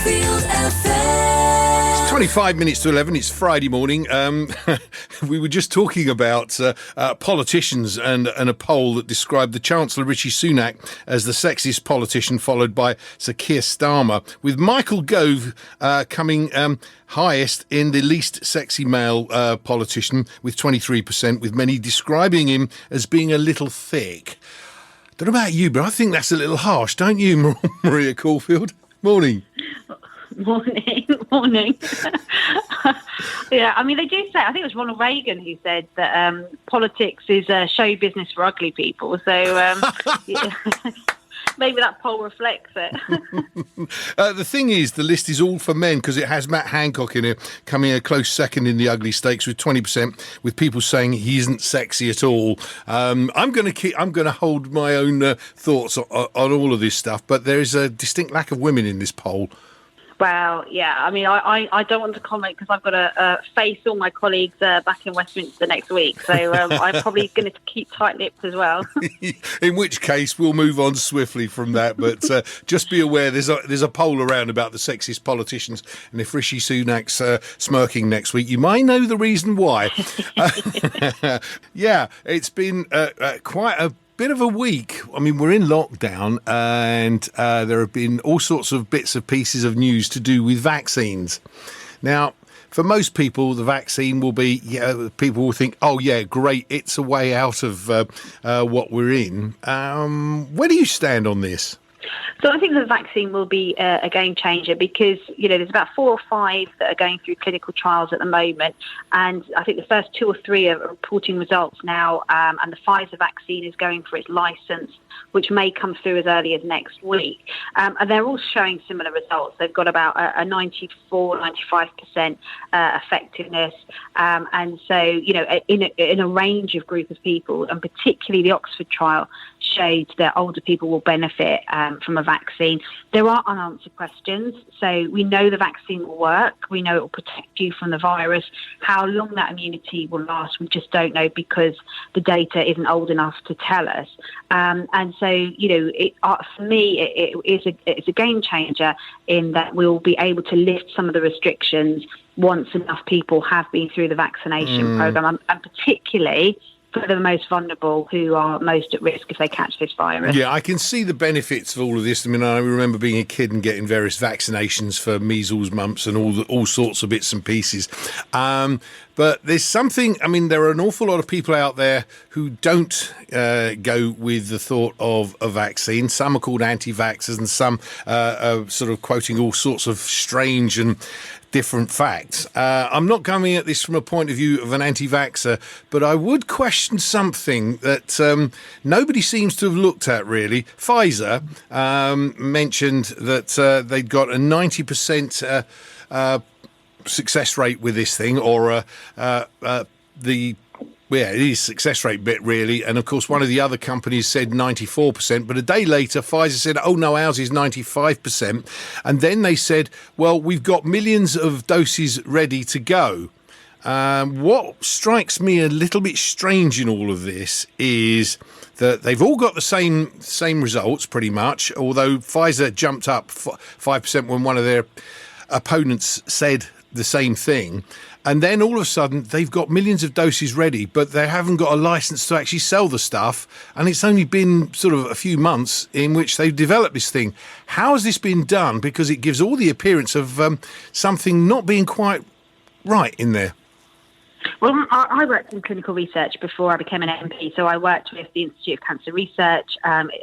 Uckfield FM. It's 25 minutes to 11. It's Friday morning. We were just talking about politicians and a poll that described the Chancellor Rishi Sunak as the sexiest politician, followed by Sir Keir Starmer, with Michael Gove coming highest in the least sexy male politician with 23%, with many describing him as being a little thick. Don't know about you, but I think that's a little harsh, don't you, Maria Caulfield? Morning. Morning. Yeah, I mean, they do say, I think it was Ronald Reagan who said that politics is show business for ugly people. So yeah, maybe that poll reflects it. The thing is, the list is all for men because it has Matt Hancock in it, coming a close second in the ugly stakes with 20%, with people saying he isn't sexy at all. I'm going to hold my own thoughts on all of this stuff, but there is a distinct lack of women in this poll. Well, yeah, I mean, I don't want to comment because I've got to face all my colleagues back in Westminster next week. So I'm probably going to keep tight-lipped as well. In which case, we'll move on swiftly from that. But just be aware, there's a poll around about the sexiest politicians. And if Rishi Sunak's smirking next week, you might know the reason why. Yeah, it's been quite a bit of a week. I mean, we're in lockdown and there have been all sorts of bits of pieces of news to do with vaccines. Now, for most people, the vaccine will be, people will think, oh, yeah, great, it's a way out of what we're in. Where do you stand on this? So I think the vaccine will be a game changer because, there's about 4 or 5 that are going through clinical trials at the moment. And I think the first 2 or 3 are reporting results now. And the Pfizer vaccine is going for its license, which may come through as early as next week. And they're all showing similar results. They've got about a 95% effectiveness. And so, in a range of group of people, and particularly the Oxford trial showed that older people will benefit from a vaccine. There are unanswered questions. So we know the vaccine will work. We know it will protect you from the virus. How long that immunity will last, we just don't know because the data isn't old enough to tell us. And so, for me, it's a game changer in that we'll be able to lift some of the restrictions once enough people have been through the vaccination program, and particularly for the most vulnerable who are most at risk if they catch this virus. Yeah, I can see the benefits of all of this. I mean, I remember being a kid and getting various vaccinations for measles, mumps and all sorts of bits and pieces. But there's something, I mean, there are an awful lot of people out there who don't go with the thought of a vaccine. Some are called anti-vaxxers and some are sort of quoting all sorts of strange and different facts. I'm not coming at this from a point of view of an anti-vaxxer, but I would question something that nobody seems to have looked at, really. Pfizer mentioned that they'd got a 90% success rate with this thing, or it is success rate bit, really. And, of course, one of the other companies said 94%. But a day later, Pfizer said, oh, no, ours is 95%. And then they said, well, we've got millions of doses ready to go. What strikes me a little bit strange in all of this is that they've all got the same results, pretty much, although Pfizer jumped up 5% when one of their opponents said the same thing. And then all of a sudden, they've got millions of doses ready, but they haven't got a license to actually sell the stuff. And it's only been sort of a few months in which they've developed this thing. How has this been done? Because it gives all the appearance of something not being quite right in there. Well, I worked in clinical research before I became an MP, so I worked with the Institute of Cancer Research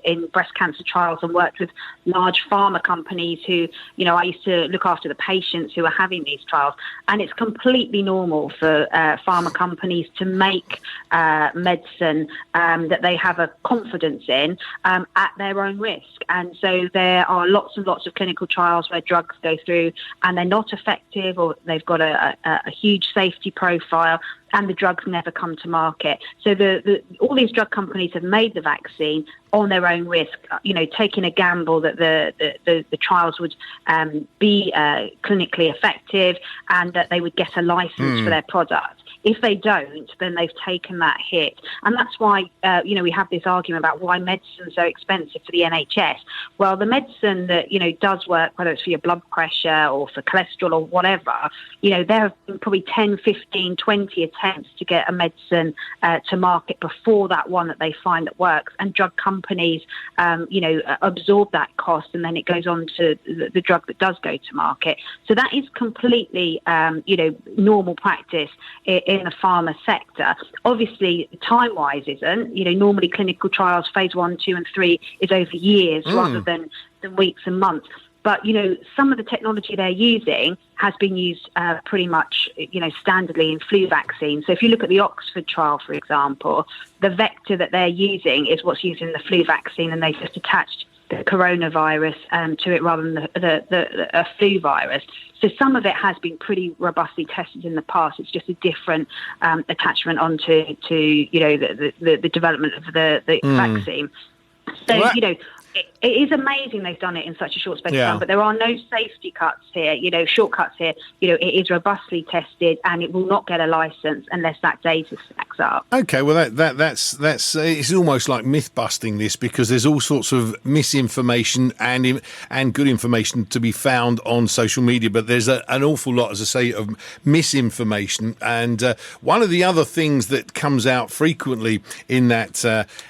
in breast cancer trials and worked with large pharma companies who, I used to look after the patients who are having these trials. And it's completely normal for pharma companies to make medicine that they have a confidence in at their own risk. And so there are lots and lots of clinical trials where drugs go through and they're not effective, or they've got a huge safety profile, and the drugs never come to market. So all these drug companies have made the vaccine on their own risk, taking a gamble that the trials would be clinically effective and that they would get a license for their product. If they don't, then they've taken that hit. And that's why, we have this argument about why medicine's so expensive for the NHS. Well, the medicine that, does work, whether it's for your blood pressure or for cholesterol or whatever, there have been probably 10, 15, 20 attempts to get a medicine to market before that one that they find that works. And drug companies, absorb that cost, and then it goes on to the drug that does go to market. So that is completely, normal practice in the pharma sector. Obviously, time-wise isn't. Normally clinical trials, phase 1, 2 and 3 is over years rather than weeks and months. But, some of the technology they're using has been used pretty much, standardly in flu vaccines. So if you look at the Oxford trial, for example, the vector that they're using is what's used in the flu vaccine, and they've just attached the coronavirus to it rather than the flu virus. So some of it has been pretty robustly tested in the past. It's just a different attachment onto the development of the vaccine. So, it is amazing they've done it in such a short space of time, but there are no safety cuts here, shortcuts here. It is robustly tested, and it will not get a license unless that data stacks up. Okay, well that's it's almost like myth busting this, because there's all sorts of misinformation and good information to be found on social media, but there's an awful lot, as I say, of misinformation. And one of the other things that comes out frequently in that,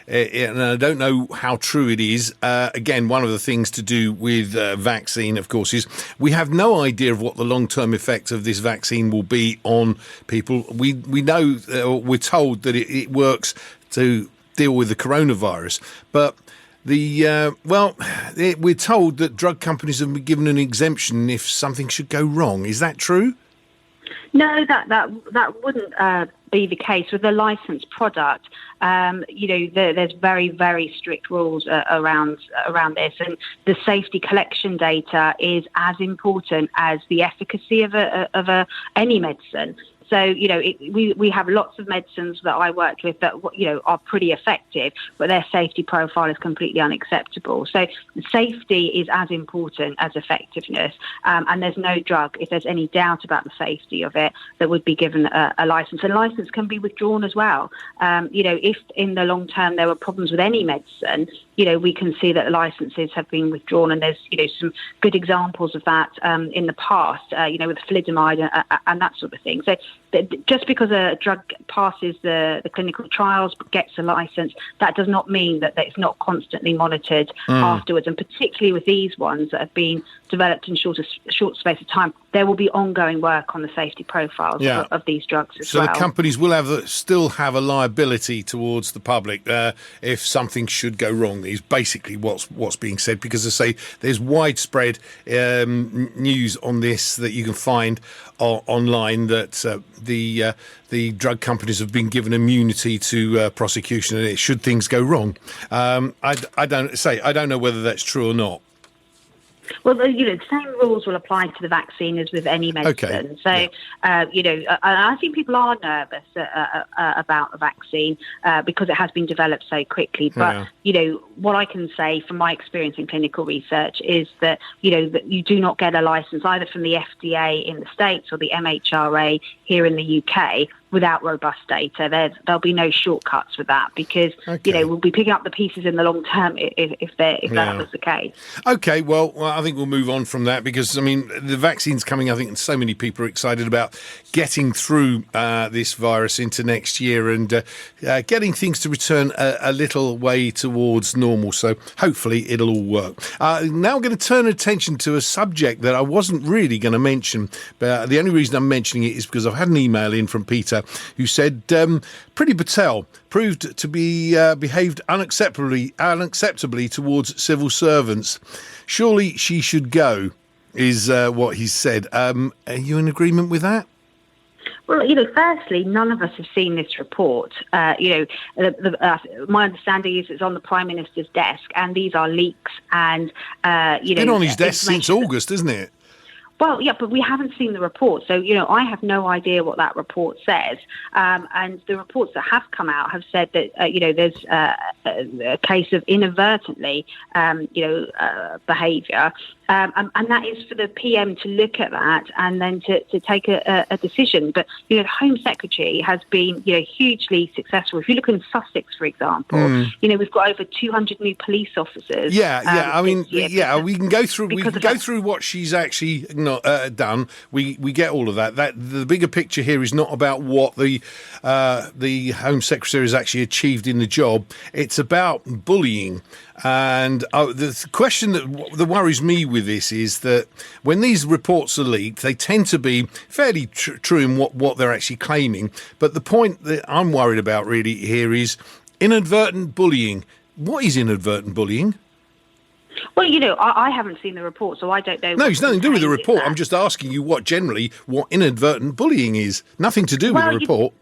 and I don't know how true it is. Again, one of the things to do with vaccine, of course, is we have no idea of what the long-term effect of this vaccine will be on people. We know, we're told that it works to deal with the coronavirus, but we're told that drug companies have been given an exemption if something should go wrong. Is that true? No, that wouldn't be the case with a licensed product. There's very, very strict rules around this, and the safety collection data is as important as the efficacy of any medicine. So, we have lots of medicines that I worked with that, are pretty effective, but their safety profile is completely unacceptable. So safety is as important as effectiveness. And there's no drug, if there's any doubt about the safety of it, that would be given a license. And license can be withdrawn as well. If in the long term there were problems with any medicine, we can see that the licenses have been withdrawn, and there's, some good examples of that in the past, with thalidomide and that sort of thing. So just because a drug passes the clinical trials, gets a license, that does not mean that it's not constantly monitored afterwards. And particularly with these ones that have been developed in short space of time, there will be ongoing work on the safety profiles of these drugs as well. So the companies will still have a liability towards the public if something should go wrong, is basically what's being said, because, as I say, there's widespread news on this that you can find online, that the drug companies have been given immunity to prosecution, and should things go wrong. I don't know whether that's true or not. Well, the same rules will apply to the vaccine as with any medicine. Okay. So, I think people are nervous about the vaccine because it has been developed so quickly. But, what I can say from my experience in clinical research is that, that you do not get a license either from the FDA in the States or the MHRA here in the UK without robust data. There'll be no shortcuts with that, because we'll be picking up the pieces in the long term if that was the case. Okay, well, I think we'll move on from that, because the vaccine's coming. I think so many people are excited about getting through this virus into next year, and getting things to return a little way towards normal. So hopefully it'll all work. Now I'm going to turn attention to a subject that I wasn't really going to mention, but the only reason I'm mentioning it is because I've had an email in from Peter who said Priti Patel proved to be behaved unacceptably towards civil servants. Surely she should go, is what he said. Are you in agreement with that? Well, firstly, none of us have seen this report. My understanding is it's on the Prime Minister's desk, and these are leaks. And it's been on his desk since August, isn't it? Well, yeah, but we haven't seen the report. So, I have no idea what that report says. And the reports that have come out have said that, there's a case of inadvertently, behaviour. And that is for the PM to look at that and then to take a decision. But, the Home Secretary has been, hugely successful. If you look in Sussex, for example, we've got over 200 new police officers. We can go through what she's actually not done. We get all of that. The bigger picture here is not about what the Home Secretary has actually achieved in the job. It's about bullying. And the question that worries me with this is that when these reports are leaked, they tend to be fairly true in what they're actually claiming. But the point that I'm worried about really here is inadvertent bullying. What is inadvertent bullying? Well, I haven't seen the report, so I don't know. No, it's nothing to do with the report. I'm just asking you what inadvertent bullying is. Nothing to do with the report.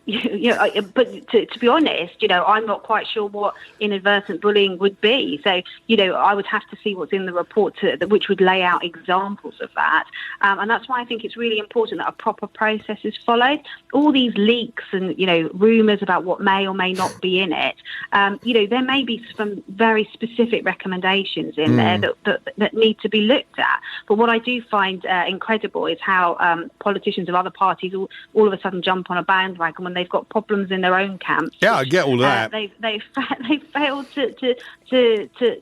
But to be honest, I'm not quite sure what inadvertent bullying would be. So, I would have to see what's in the report which would lay out examples of that. And that's why I think it's really important that a proper process is followed. All these leaks and, rumours about what may or may not be in it, there may be some very specific recommendations in there that need to be looked at. But what I do find incredible is how politicians of other parties all of a sudden jump on a bandwagon when they've got problems in their own camps. Yeah, I get all of that. They've failed to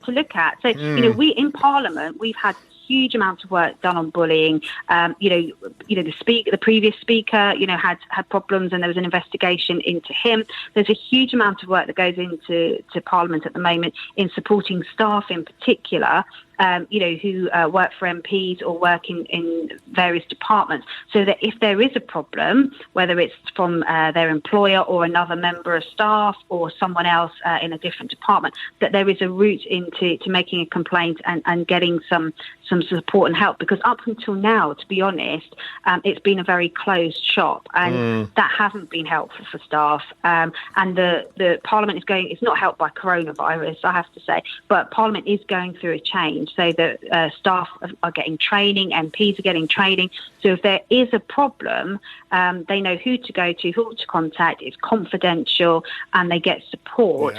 look at. So we in Parliament we've had huge amount of work done on bullying. The previous speaker, had problems, and there was an investigation into him. There's a huge amount of work that goes into Parliament at the moment in supporting staff in particular. Who work for MPs or work in various departments, so that if there is a problem, whether it's from their employer or another member of staff or someone else in a different department, that there is a route into making a complaint and getting some support and help. Because up until now, to be honest, it's been a very closed shop, and that hasn't been helpful for staff. And the Parliament it's not helped by coronavirus, I have to say, but Parliament is going through a change. So that staff are getting training, MPs are getting training. So if there is a problem, they know who to go to, who to contact. It's confidential, and they get support.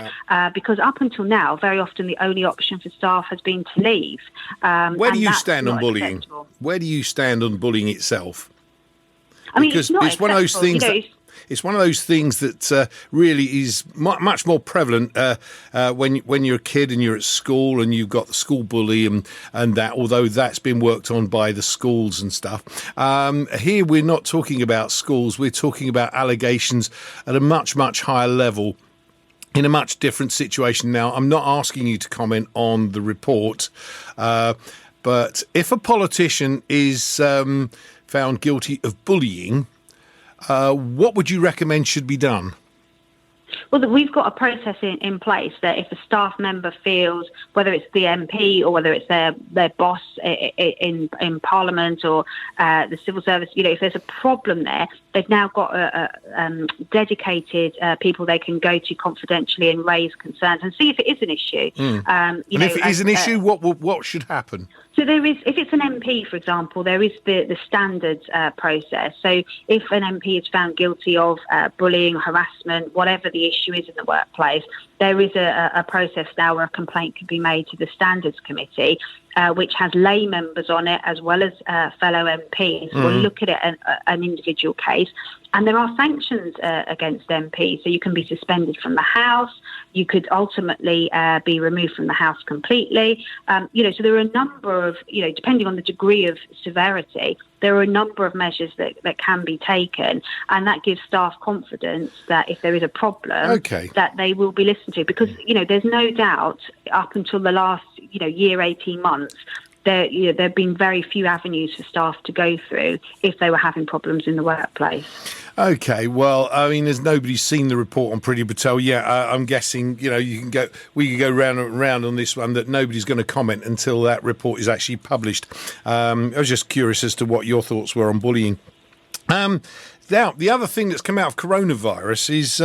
Because up until now, very often the only option for staff has been to leave. Where do you stand on bullying? Acceptable. Where do you stand on bullying itself? I mean, it's not one of those things. It's one of those things that really is much more prevalent when you're a kid and you're at school and you've got the school bully and that, although that's been worked on by the schools and stuff. Here we're not talking about schools, we're talking about allegations at a much, much higher level in a much different situation. Now, I'm not asking you to comment on the report, but if a politician is found guilty of bullying, what would you recommend should be done? Well, we've got a process in place that if a staff member feels, whether it's the MP or whether it's their boss in Parliament or the civil service, if there's a problem there, they've now got dedicated people they can go to confidentially and raise concerns and see if it is an issue. And if it is an issue, what should happen? So there is, if it's an MP, for example, there is the standards process. So if an MP is found guilty of bullying, harassment, whatever the issue is in the workplace, there is a process now where a complaint can be made to the Standards Committee, which has lay members on it as well as fellow MPs who will look at it an individual case. And there are sanctions against MPs. So you can be suspended from the House. You could ultimately be removed from the House completely. So there are a number of, depending on the degree of severity, there are a number of measures that can be taken. And that gives staff confidence that if there is a problem, that they will be listened to. Because, there's no doubt up until the last, year, 18 months, there have been very few avenues for staff to go through if they were having problems in the workplace. Okay, well, I mean, as nobody's seen the report on Priti Patel, I'm guessing, we can go round and round on this one, that nobody's going to comment until that report is actually published. I was just curious as to what your thoughts were on bullying. Now, the other thing that's come out of coronavirus is,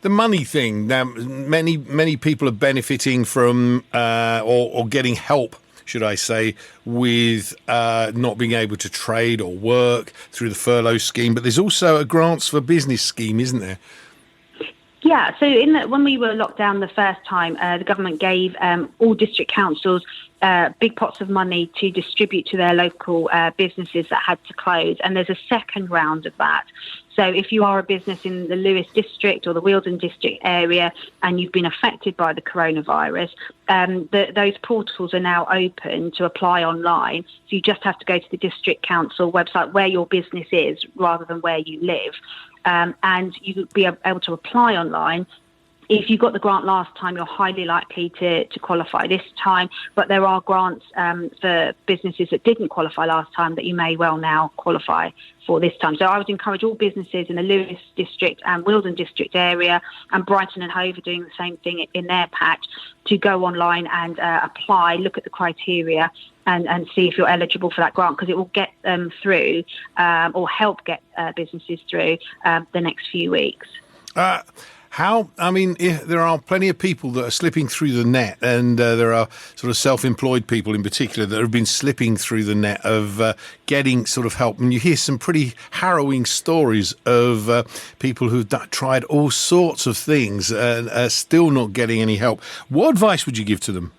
the money thing. Now, many people are benefiting from or getting help, should I say, with not being able to trade or work through the furlough scheme. But there's also a grants for business scheme, isn't there? Yeah, so when we were locked down the first time, the government gave all district councils big pots of money to distribute to their local businesses that had to close. And there's a second round of that. So if you are a business in the Lewis district or the Wealdon district area and you've been affected by the coronavirus, those portals are now open to apply online. So you just have to go to the district council website where your business is rather than where you live. And you'll be able to apply online. If you got the grant last time, you're highly likely to qualify this time. But there are grants for businesses that didn't qualify last time that you may well now qualify for this time. So I would encourage all businesses in the Lewis district and Wealdon district area, and Brighton and Hove are doing the same thing in their patch, to go online and apply, look at the criteria and see if you're eligible for that grant, because it will get them through or help get businesses through the next few weeks. There are plenty of people that are slipping through the net, and there are sort of self-employed people in particular that have been slipping through the net of getting sort of help. And you hear some pretty harrowing stories of people who've tried all sorts of things and are still not getting any help. What advice would you give to them?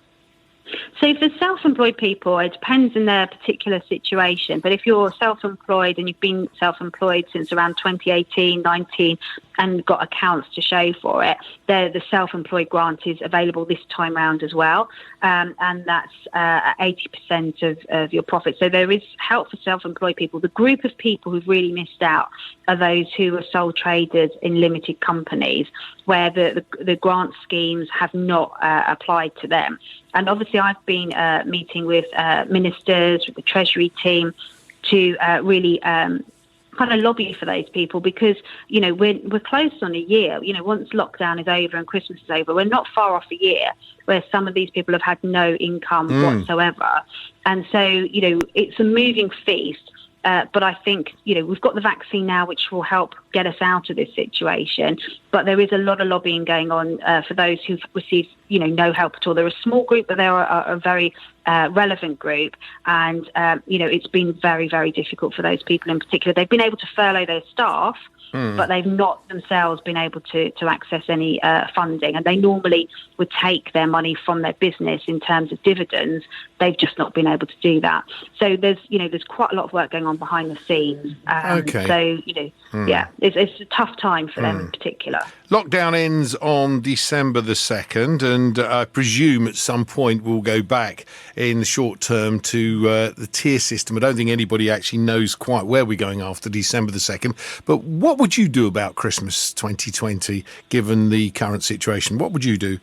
So for self-employed people, it depends on their particular situation. But if you're self-employed and you've been self-employed since around 2018, 19, and got accounts to show for it, the self-employed grant is available this time round as well. And that's 80% of your profit. So there is help for self-employed people. The group of people who've really missed out are those who are sole traders in limited companies, where the grant schemes have not applied to them. And obviously I've been meeting with ministers, with the Treasury team to really kind of lobby for those people, because, you know, we're close on a year. You know, once lockdown is over and Christmas is over, we're not far off a year where some of these people have had no income whatsoever. And so, you know, it's a moving feast. But I think, you know, we've got the vaccine now, which will help get us out of this situation. But there is a lot of lobbying going on for those who've received, you know, no help at all. They're a small group, but they are a very relevant group. And, you know, it's been very, very difficult for those people in particular. They've been able to furlough their staff, but they've not themselves been able to access any funding. And they normally would take their money from their business in terms of dividends. They've just not been able to do that. So there's quite a lot of work going on behind the scenes. Okay. So, you know, yeah, it's a tough time for them in particular. Lockdown ends on December the 2nd, and I presume at some point we'll go back in the short term to the tier system. I don't think anybody actually knows quite where we're going after December the 2nd. But what would you do about Christmas 2020, given the current situation? What would you do?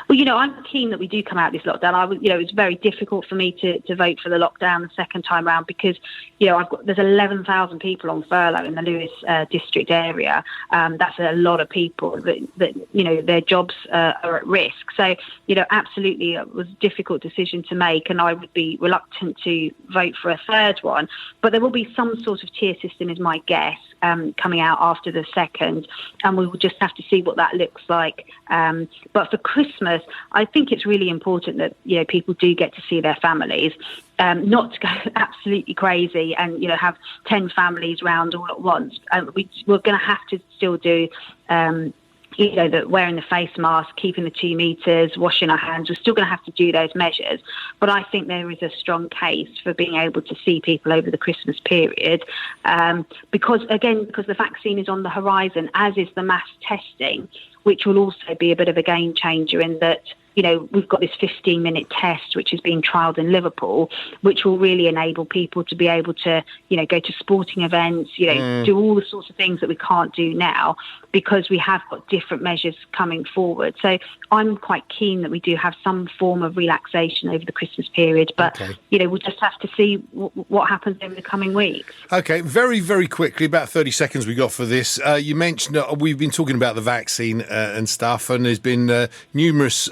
Well, you know, I'm keen that we do come out of this lockdown. It's very difficult for me to vote for the lockdown the second time round because, you know, there's 11,000 people on furlough in the Lewis district area. That's a lot of people that you know, their jobs are at risk. So, you know, absolutely, it was a difficult decision to make, and I would be reluctant to vote for a third one. But there will be some sort of tier system, is my guess, coming out after the second, and we will just have to see what that looks like. But for Christmas, I think it's really important that, you know, people do get to see their families, not to go absolutely crazy and, you know, have 10 families round all at once. We're going to have to still do, you know, wearing the face mask, keeping the 2 meters, washing our hands. We're still going to have to do those measures. But I think there is a strong case for being able to see people over the Christmas period because the vaccine is on the horizon, as is the mass testing, which will also be a bit of a game changer in that, you know, we've got this 15-minute test, which is being trialled in Liverpool, which will really enable people to be able to, you know, go to sporting events, you know, do all the sorts of things that we can't do now because we have got different measures coming forward. So I'm quite keen that we do have some form of relaxation over the Christmas period, but, you know, we'll just have to see what happens over the coming weeks. Okay, very, very quickly, about 30 seconds we got for this. You mentioned we've been talking about the vaccine and stuff, and there's been numerous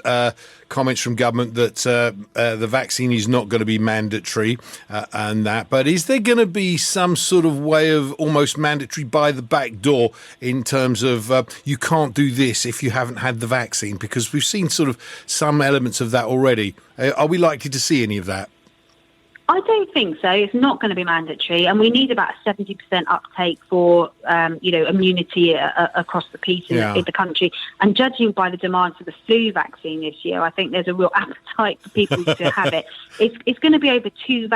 comments from government that the vaccine is not going to be mandatory and that. But is there going to be some sort of way of almost mandatory by the back door in terms of you can't do this if you haven't had the vaccine? Because we've seen sort of some elements of that already. Are we likely to see any of that? I don't think so. It's not going to be mandatory, and we need about a 70% uptake for, immunity across the piece in the country. And judging by the demand for the flu vaccine this year, I think there's a real appetite for people to have it. It's going to be over two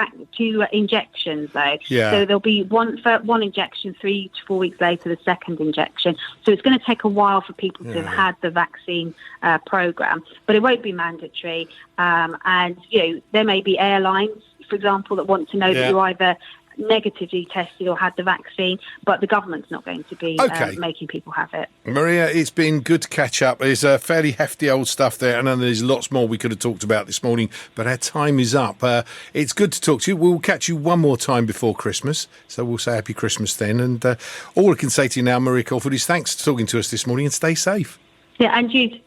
injections, though. Yeah. So there'll be one injection 3 to 4 weeks later, the second injection. So it's going to take a while for people to have had the vaccine program, but it won't be mandatory. And there may be airlines, for example, that want to know that you're either negatively tested or had the vaccine, but the government's not going to be making people have it. Maria, it's been good to catch up. There's fairly hefty old stuff there, and then there's lots more we could have talked about this morning, but our time is up. It's good to talk to you. We'll catch you one more time before Christmas, so we'll say Happy Christmas then. And all I can say to you now, Maria Caulfield, is thanks for talking to us this morning, and stay safe. Yeah, and you.